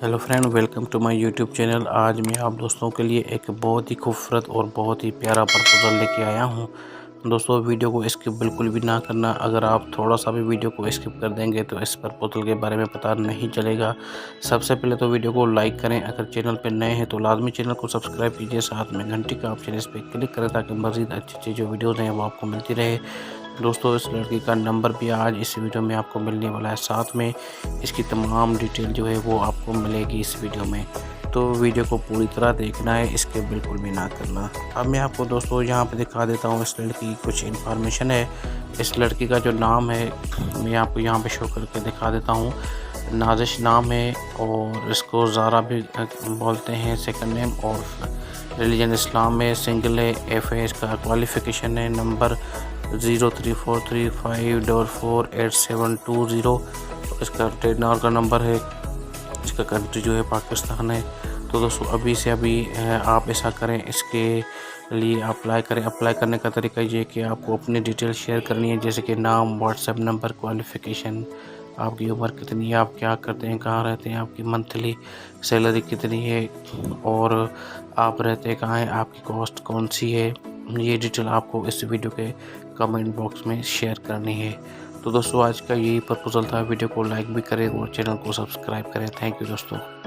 Hello friend, welcome to my YouTube channel. आज मैं आप दोस्तों के लिए एक बहुत ही खूबसूरत और बहुत ही प्यारा प्रपोजल लेके आया हूं। दोस्तों, वीडियो को स्किप बिल्कुल भी ना करना। अगर आप थोड़ा सा भी वीडियो को स्किप कर देंगे तो इस प्रपोजल के बारे में पता नहीं चलेगा। सबसे पहले तो वीडियो को लाइक करें। अगर चैनल पर नए हैं तो लाजमी चैनल को सब्सक्राइब कीजिए, साथ में घंटी का ऑप्शन इस पर क्लिक करें ताकि मज़ीद अच्छी जो वीडियोज़ हैं वो आपको मिलती रहे। दोस्तों, इस लड़की का नंबर भी आज इस वीडियो में आपको मिलने वाला है, साथ में इसकी तमाम डिटेल जो है वो आपको मिलेगी इस वीडियो में। तो वीडियो को पूरी तरह देखना है, इसके बिल्कुल भी ना करना। अब मैं आपको दोस्तों यहाँ पे दिखा देता हूँ इस लड़की की कुछ इन्फॉर्मेशन है। इस लड़की का जो नाम है मैं आपको यहाँ पे शो करके दिखा देता हूँ। नाजिश नाम है और इसको ज़ारा भी बोलते हैं सेकंड नेम, और रिलीजन इस्लाम में, सिंगल है, एफ है, इसका क्वालिफ़िकेशन है नंबर 03435448 इसका ट्रेडमार्क का नंबर है। इसका कंट्री जो है पाकिस्तान है। तो दोस्तों, अभी से अभी आप ऐसा करें, इसके लिए अप्लाई करें। अप्लाई करने का तरीका ये कि आपको अपनी डिटेल शेयर करनी है, जैसे कि नाम, व्हाट्सएप नंबर, क्वालिफ़िकेशन, आपकी उम्र कितनी है, आप क्या करते हैं, कहाँ रहते हैं, आपकी मंथली सैलरी कितनी है, और आप रहते कहाँ हैं, आपकी कॉस्ट कौन सी है। ये डिटेल आपको इस वीडियो के कमेंट बॉक्स में शेयर करनी है। तो दोस्तों, आज का यही प्रपोजल था। वीडियो को लाइक भी करें और चैनल को सब्सक्राइब करें। थैंक यू दोस्तों।